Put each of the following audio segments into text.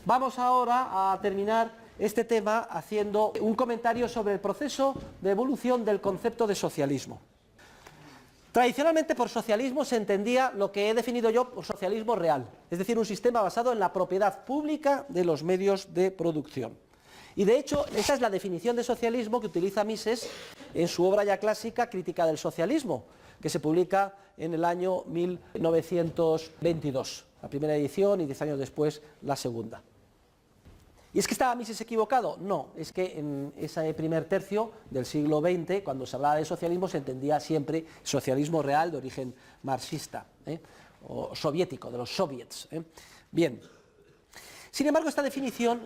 Vamos ahora a terminar este tema haciendo un comentario sobre el proceso de evolución del concepto de socialismo. Tradicionalmente por socialismo se entendía lo que he definido yo por socialismo real, es decir, un sistema basado en la propiedad pública de los medios de producción. Y de hecho, esa es la definición de socialismo que utiliza Mises en su obra ya clásica, Crítica del socialismo, que se publica en el año 1922, la primera edición y 10 años después la segunda. ¿Y es que estaba Mises equivocado? No, es que en ese primer tercio del siglo XX, cuando se hablaba de socialismo, se entendía siempre socialismo real de origen marxista, o soviético, de los soviets. Bien, sin embargo, esta definición,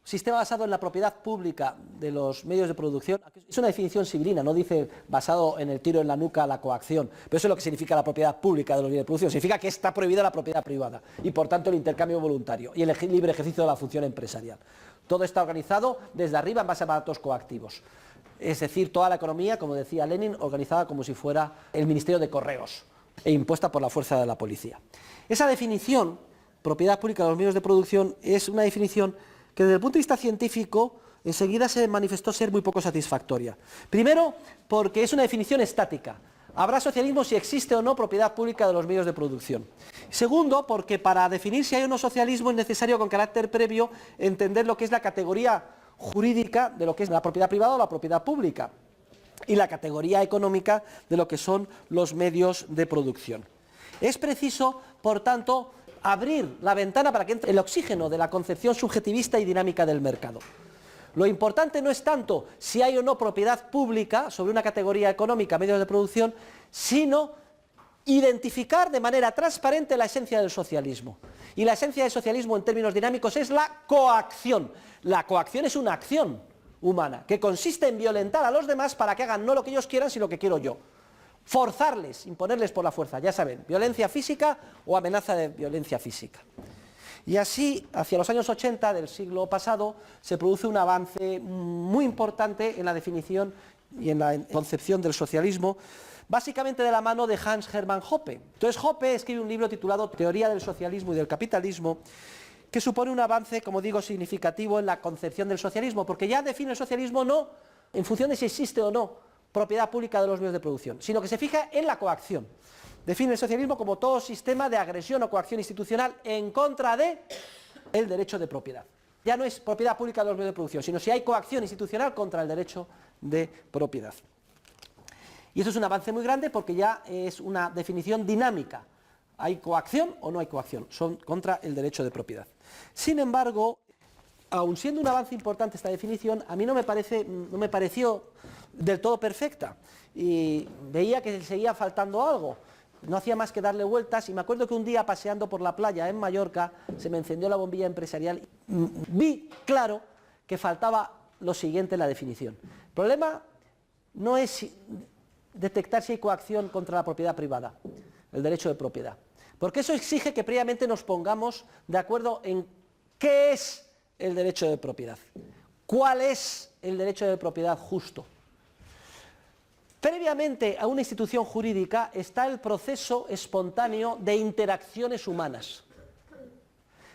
sistema basado en la propiedad pública de los medios de producción, es una definición civilina, no dice basado en el tiro en la nuca, la coacción, pero eso es lo que significa la propiedad pública de los medios de producción, significa que está prohibida la propiedad privada y por tanto el intercambio voluntario y el libre ejercicio de la función empresarial. Todo está organizado desde arriba en base a mandatos coactivos, es decir, toda la economía, como decía Lenin, organizada como si fuera el Ministerio de Correos e impuesta por la fuerza de la policía. Esa definición, propiedad pública de los medios de producción, es una definición que desde el punto de vista científico enseguida se manifestó ser muy poco satisfactoria. Primero, porque es una definición estática. Habrá socialismo si existe o no propiedad pública de los medios de producción. Segundo, porque para definir si hay o no socialismo es necesario con carácter previo entender lo que es la categoría jurídica de lo que es la propiedad privada o la propiedad pública y la categoría económica de lo que son los medios de producción. Es preciso, por tanto, abrir la ventana para que entre el oxígeno de la concepción subjetivista y dinámica del mercado. Lo importante no es tanto si hay o no propiedad pública sobre una categoría económica, medios de producción, sino identificar de manera transparente la esencia del socialismo. Y la esencia del socialismo en términos dinámicos es la coacción. La coacción es una acción humana que consiste en violentar a los demás para que hagan no lo que ellos quieran, sino lo que quiero yo. Forzarles, imponerles por la fuerza, ya saben, violencia física o amenaza de violencia física. Y así, hacia los años 80 del siglo pasado, se produce un avance muy importante en la definición y en la concepción del socialismo, básicamente de la mano de Hans Hermann Hoppe. Entonces Hoppe escribe un libro titulado Teoría del socialismo y del capitalismo, que supone un avance, como digo, significativo en la concepción del socialismo, porque ya define el socialismo no en función de si existe o no propiedad pública de los medios de producción, sino que se fija en la coacción. Define el socialismo como todo sistema de agresión o coacción institucional en contra de el derecho de propiedad. Ya no es propiedad pública de los medios de producción, sino si hay coacción institucional contra el derecho de propiedad. Y eso es un avance muy grande porque ya es una definición dinámica. ¿Hay coacción o no hay coacción? Son contra el derecho de propiedad. Sin embargo, aun siendo un avance importante esta definición, a mí no me pareció del todo perfecta y veía que seguía faltando algo. No hacía más que darle vueltas y me acuerdo que un día paseando por la playa en Mallorca se me encendió la bombilla empresarial y vi claro que faltaba lo siguiente en la definición. El problema no es detectar si hay coacción contra la propiedad privada, el derecho de propiedad, porque eso exige que previamente nos pongamos de acuerdo en qué es el derecho de propiedad, cuál es el derecho de propiedad justo. Previamente a una institución jurídica está el proceso espontáneo de interacciones humanas.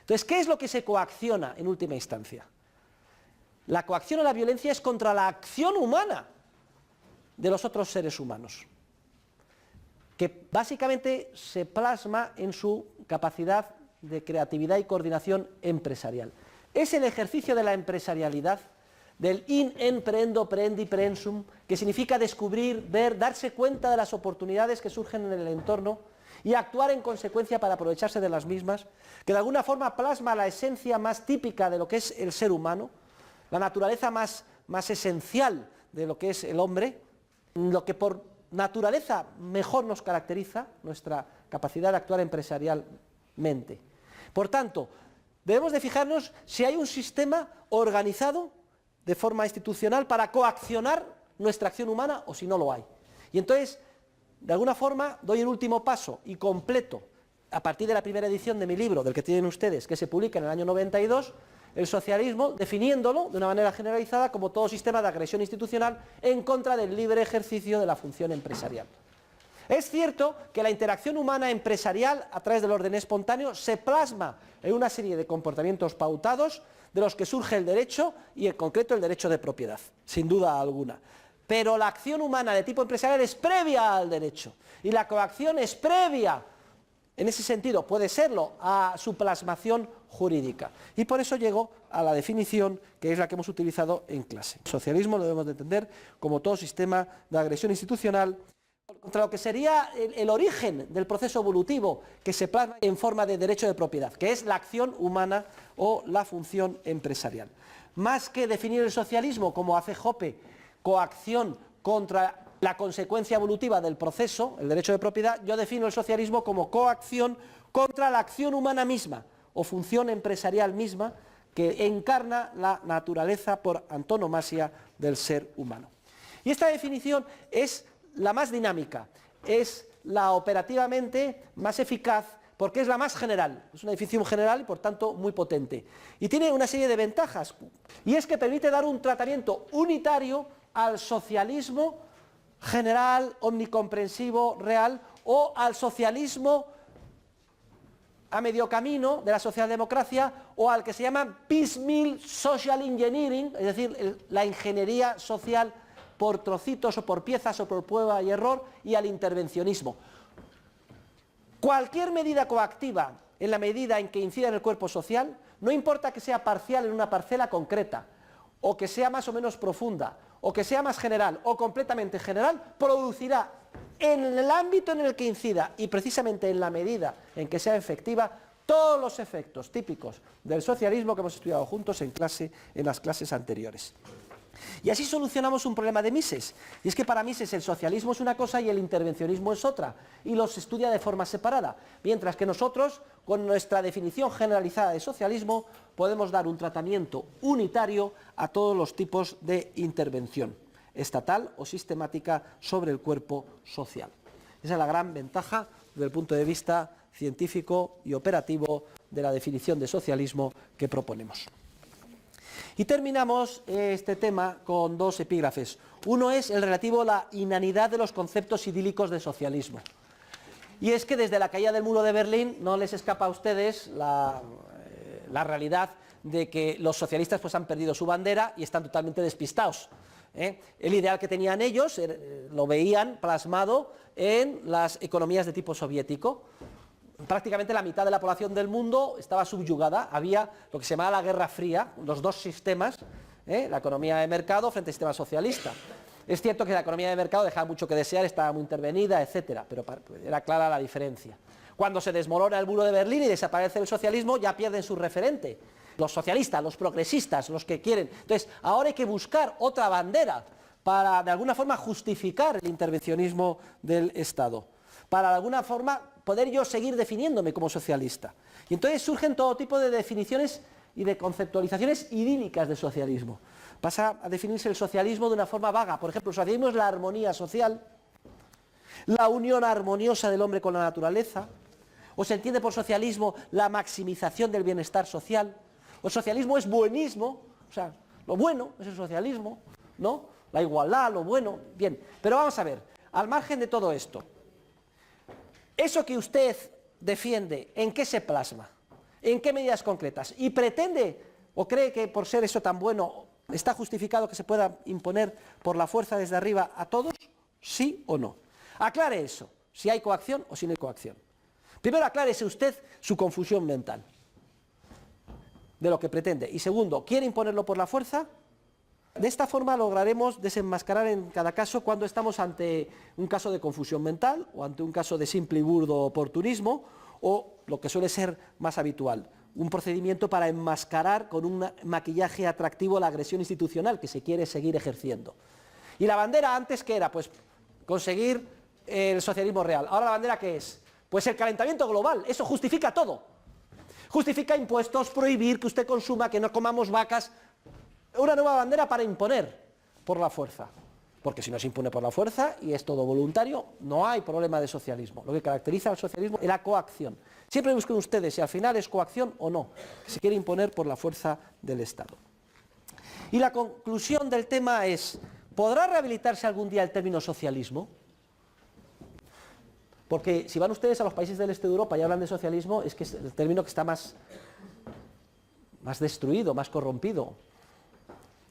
Entonces, ¿qué es lo que se coacciona en última instancia? La coacción o la violencia es contra la acción humana de los otros seres humanos, que básicamente se plasma en su capacidad de creatividad y coordinación empresarial. Es el ejercicio de la empresarialidad, del in emprendo preendi prensum, que significa descubrir, ver, darse cuenta de las oportunidades que surgen en el entorno y actuar en consecuencia para aprovecharse de las mismas, que de alguna forma plasma la esencia más típica de lo que es el ser humano, la naturaleza más esencial de lo que es el hombre, lo que por naturaleza mejor nos caracteriza, nuestra capacidad de actuar empresarialmente. Por tanto, debemos de fijarnos si hay un sistema organizado de forma institucional para coaccionar nuestra acción humana o si no lo hay. Y entonces, de alguna forma, doy el último paso y completo, a partir de la primera edición de mi libro, del que tienen ustedes, que se publica en el año 92, el socialismo, definiéndolo de una manera generalizada como todo sistema de agresión institucional en contra del libre ejercicio de la función empresarial. Es cierto que la interacción humana empresarial a través del orden espontáneo se plasma en una serie de comportamientos pautados de los que surge el derecho y en concreto el derecho de propiedad, sin duda alguna. Pero la acción humana de tipo empresarial es previa al derecho y la coacción es previa, en ese sentido puede serlo, a su plasmación jurídica. Y por eso llego a la definición que es la que hemos utilizado en clase. El socialismo lo debemos de entender como todo sistema de agresión institucional contra lo que sería el origen del proceso evolutivo que se plasma en forma de derecho de propiedad, que es la acción humana o la función empresarial. Más que definir el socialismo como hace Hoppe, coacción contra la consecuencia evolutiva del proceso, el derecho de propiedad, yo defino el socialismo como coacción contra la acción humana misma o función empresarial misma que encarna la naturaleza por antonomasia del ser humano. Y esta definición es la más dinámica, es la operativamente más eficaz porque es la más general, es una definición general y por tanto muy potente. Y tiene una serie de ventajas, y es que permite dar un tratamiento unitario al socialismo general, omnicomprensivo, real, o al socialismo a medio camino de la socialdemocracia, o al que se llama piecemeal social engineering, es decir, la ingeniería social por trocitos o por piezas o por prueba y error, y al intervencionismo. Cualquier medida coactiva, en la medida en que incida en el cuerpo social, no importa que sea parcial en una parcela concreta, o que sea más o menos profunda, o que sea más general, o completamente general, producirá en el ámbito en el que incida, y precisamente en la medida en que sea efectiva, todos los efectos típicos del socialismo que hemos estudiado juntos en las clases anteriores. Y así solucionamos un problema de Mises, y es que para Mises el socialismo es una cosa y el intervencionismo es otra, y los estudia de forma separada, mientras que nosotros, con nuestra definición generalizada de socialismo, podemos dar un tratamiento unitario a todos los tipos de intervención, estatal o sistemática, sobre el cuerpo social. Esa es la gran ventaja desde el punto de vista científico y operativo de la definición de socialismo que proponemos. Y terminamos este tema con dos epígrafes. Uno es el relativo a la inanidad de los conceptos idílicos de socialismo. Y es que desde la caída del muro de Berlín no les escapa a ustedes la realidad de que los socialistas pues han perdido su bandera y están totalmente despistados. El ideal que tenían ellos lo veían plasmado en las economías de tipo soviético. Prácticamente la mitad de la población del mundo estaba subyugada, había lo que se llamaba la Guerra Fría, los dos sistemas, la economía de mercado frente al sistema socialista. Es cierto que la economía de mercado dejaba mucho que desear, estaba muy intervenida, etcétera, pero era clara la diferencia. Cuando se desmorona el muro de Berlín y desaparece el socialismo, ya pierden su referente. Los socialistas, los progresistas, los que quieren. Entonces, ahora hay que buscar otra bandera para, de alguna forma, justificar el intervencionismo del Estado. Para, de alguna forma, poder yo seguir definiéndome como socialista. Y entonces surgen todo tipo de definiciones y de conceptualizaciones idílicas de socialismo. Pasa a definirse el socialismo de una forma vaga. Por ejemplo, el socialismo es la armonía social, la unión armoniosa del hombre con la naturaleza, o se entiende por socialismo la maximización del bienestar social. O el socialismo es buenismo, o sea, lo bueno es el socialismo, ¿no? La igualdad, lo bueno, bien. Pero vamos a ver, al margen de todo esto, eso que usted defiende, ¿en qué se plasma? ¿En qué medidas concretas? ¿Y pretende o cree que por ser eso tan bueno está justificado que se pueda imponer por la fuerza desde arriba a todos? ¿Sí o no? Aclare eso, si hay coacción o si no hay coacción. Primero, aclárese usted su confusión mental de lo que pretende. Y segundo, ¿quiere imponerlo por la fuerza? De esta forma lograremos desenmascarar en cada caso cuando estamos ante un caso de confusión mental o ante un caso de simple y burdo oportunismo o, lo que suele ser más habitual, un procedimiento para enmascarar con un maquillaje atractivo la agresión institucional que se quiere seguir ejerciendo. ¿Y la bandera antes qué era? Pues conseguir el socialismo real. ¿Ahora la bandera qué es? Pues el calentamiento global. Eso justifica todo. Justifica impuestos, prohibir que usted consuma, que no comamos vacas. Una nueva bandera para imponer por la fuerza. Porque si no se impone por la fuerza y es todo voluntario, no hay problema de socialismo. Lo que caracteriza al socialismo es la coacción. Siempre busquen ustedes si al final es coacción o no, que se quiere imponer por la fuerza del Estado. Y la conclusión del tema es, ¿podrá rehabilitarse algún día el término socialismo? Porque si van ustedes a los países del este de Europa y hablan de socialismo, es que es el término que está más destruido, más corrompido,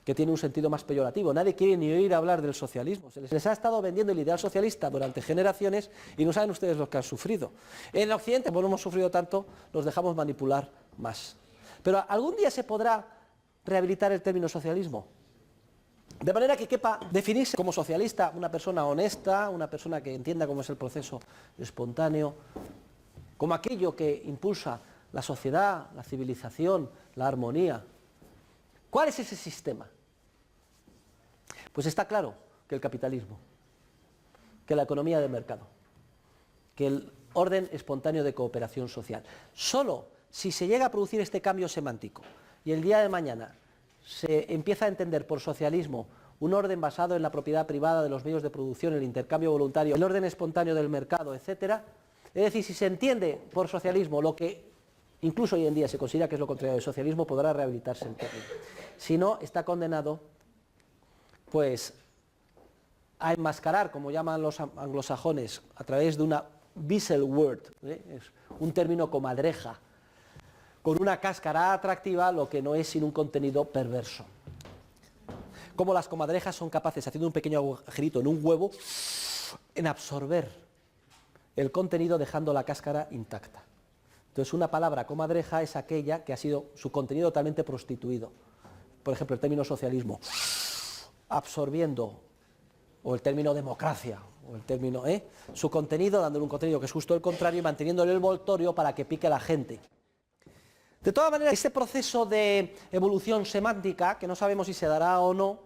que tiene un sentido más peyorativo. Nadie quiere ni oír hablar del socialismo. Se les ha estado vendiendo el ideal socialista durante generaciones y no saben ustedes lo que han sufrido. En Occidente, como no hemos sufrido tanto, nos dejamos manipular más. Pero ¿algún día se podrá rehabilitar el término socialismo? De manera que quepa definirse como socialista una persona honesta, una persona que entienda cómo es el proceso espontáneo, como aquello que impulsa la sociedad, la civilización, la armonía. ¿Cuál es ese sistema? Pues está claro que el capitalismo, que la economía de mercado, que el orden espontáneo de cooperación social. Solo si se llega a producir este cambio semántico y el día de mañana se empieza a entender por socialismo un orden basado en la propiedad privada de los medios de producción, el intercambio voluntario, el orden espontáneo del mercado, etcétera, es decir, si se entiende por socialismo lo que incluso hoy en día se considera que es lo contrario del socialismo, podrá rehabilitarse el término. Si no, está condenado pues a enmascarar, como llaman los anglosajones, a través de una visual word, es un término comadreja, con una cáscara atractiva, lo que no es sino un contenido perverso. Como las comadrejas son capaces, haciendo un pequeño agujerito en un huevo, en absorber el contenido dejando la cáscara intacta. Entonces, una palabra comadreja es aquella que ha sido su contenido totalmente prostituido. Por ejemplo, el término socialismo, absorbiendo, o el término democracia, o el término, su contenido, dándole un contenido que es justo el contrario y manteniéndole el envoltorio para que pique a la gente. De todas maneras, este proceso de evolución semántica, que no sabemos si se dará o no,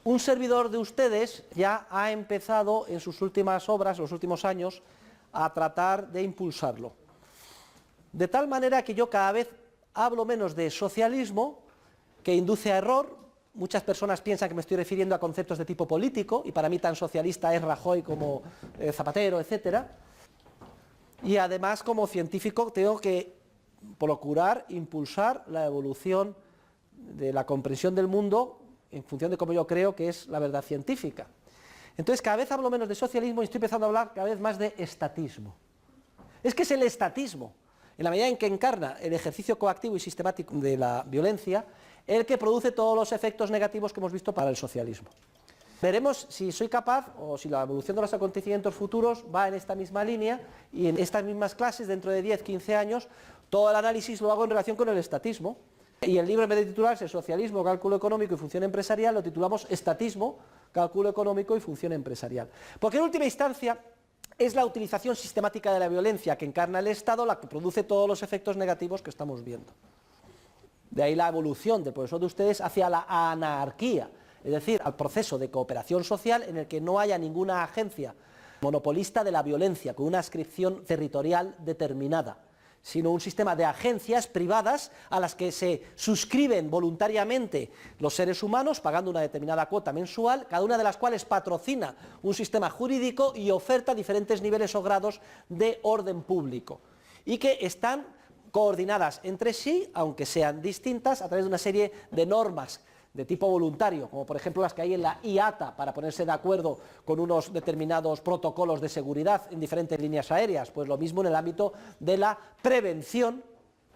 un servidor de ustedes ya ha empezado en sus últimas obras, los últimos años, a tratar de impulsarlo. De tal manera que yo cada vez hablo menos de socialismo, que induce a error. Muchas personas piensan que me estoy refiriendo a conceptos de tipo político, y para mí tan socialista es Rajoy como Zapatero, etc. Y además, como científico, tengo que procurar impulsar la evolución de la comprensión del mundo en función de cómo yo creo que es la verdad científica. Entonces, cada vez hablo menos de socialismo y estoy empezando a hablar cada vez más de estatismo. Es que es el estatismo, en la medida en que encarna el ejercicio coactivo y sistemático de la violencia, el que produce todos los efectos negativos que hemos visto para el socialismo. Veremos si soy capaz, o si la evolución de los acontecimientos futuros va en esta misma línea, y en estas mismas clases, dentro de 10, 15 años, todo el análisis lo hago en relación con el estatismo. Y el libro, en vez de titularse Socialismo, Cálculo Económico y Función Empresarial, lo titulamos Estatismo, Cálculo Económico y Función Empresarial. Porque en última instancia es la utilización sistemática de la violencia que encarna el Estado la que produce todos los efectos negativos que estamos viendo. De ahí la evolución del profesor de ustedes hacia la anarquía, es decir, al proceso de cooperación social en el que no haya ninguna agencia monopolista de la violencia, con una adscripción territorial determinada, sino un sistema de agencias privadas a las que se suscriben voluntariamente los seres humanos, pagando una determinada cuota mensual, cada una de las cuales patrocina un sistema jurídico y oferta diferentes niveles o grados de orden público, y que están coordinadas entre sí, aunque sean distintas, a través de una serie de normas de tipo voluntario, como por ejemplo las que hay en la IATA, para ponerse de acuerdo con unos determinados protocolos de seguridad en diferentes líneas aéreas. Pues lo mismo en el ámbito de la prevención,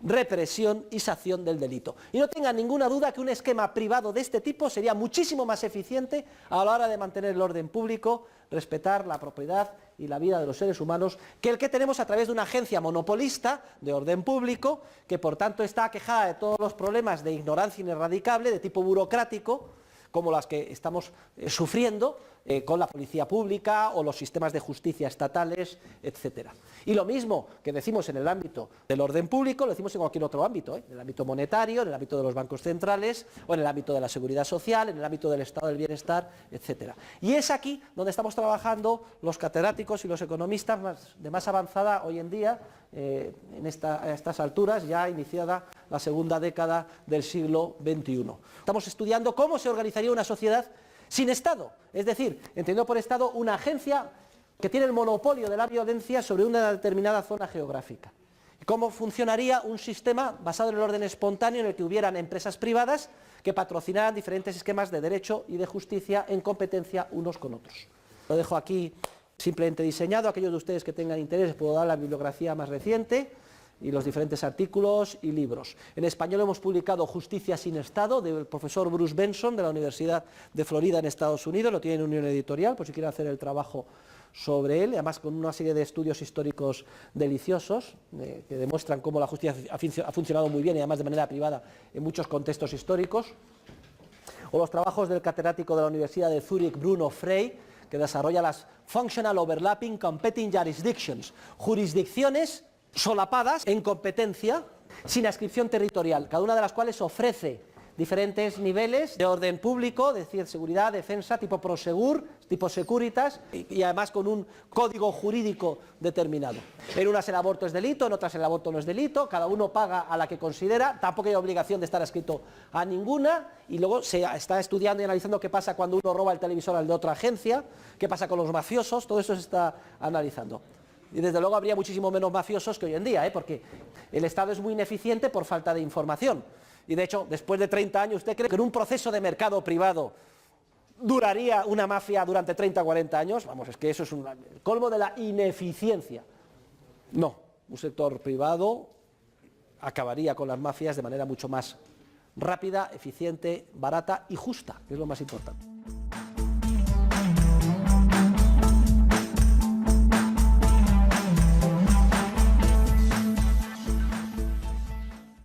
represión y sanción del delito. Y no tengan ninguna duda que un esquema privado de este tipo sería muchísimo más eficiente a la hora de mantener el orden público, respetar la propiedad y la vida de los seres humanos, que el que tenemos a través de una agencia monopolista de orden público, que por tanto está aquejada de todos los problemas de ignorancia ineradicable, de tipo burocrático, como las que estamos sufriendo con la policía pública o los sistemas de justicia estatales, etc. Y lo mismo que decimos en el ámbito del orden público, lo decimos en cualquier otro ámbito, en el ámbito monetario, en el ámbito de los bancos centrales, o en el ámbito de la seguridad social, en el ámbito del estado del bienestar, etc. Y es aquí donde estamos trabajando los catedráticos y los economistas de más avanzada hoy en día, a estas alturas, ya iniciada la segunda década del siglo XXI. Estamos estudiando cómo se organizaría una sociedad sin Estado, es decir, entendiendo por Estado una agencia que tiene el monopolio de la violencia sobre una determinada zona geográfica. ¿Cómo funcionaría un sistema basado en el orden espontáneo en el que hubieran empresas privadas que patrocinaran diferentes esquemas de derecho y de justicia en competencia unos con otros? Lo dejo aquí simplemente diseñado. Aquellos de ustedes que tengan interés puedo dar la bibliografía más reciente y los diferentes artículos y libros. En español hemos publicado Justicia sin Estado, del profesor Bruce Benson, de la Universidad de Florida en Estados Unidos, lo tiene en Unión Editorial, por si quieren hacer el trabajo sobre él, además con una serie de estudios históricos deliciosos, que demuestran cómo la justicia ha funcionado muy bien y además de manera privada en muchos contextos históricos. O los trabajos del catedrático de la Universidad de Zúrich, Bruno Frey, que desarrolla las Functional Overlapping Competing Jurisdictions, jurisdicciones solapadas en competencia sin adscripción territorial, cada una de las cuales ofrece diferentes niveles de orden público, es decir, seguridad, defensa, tipo Prosegur, tipo Securitas, y además con un código jurídico determinado. En unas el aborto es delito, en otras el aborto no es delito, cada uno paga a la que considera, tampoco hay obligación de estar adscrito a ninguna, y luego se está estudiando y analizando qué pasa cuando uno roba el televisor al de otra agencia, qué pasa con los mafiosos, todo eso se está analizando. Y desde luego habría muchísimo menos mafiosos que hoy en día, porque el Estado es muy ineficiente por falta de información. Y de hecho, después de 30 años, ¿usted cree que en un proceso de mercado privado duraría una mafia durante 30 o 40 años? Vamos, es que eso es el colmo de la ineficiencia. No, un sector privado acabaría con las mafias de manera mucho más rápida, eficiente, barata y justa, que es lo más importante.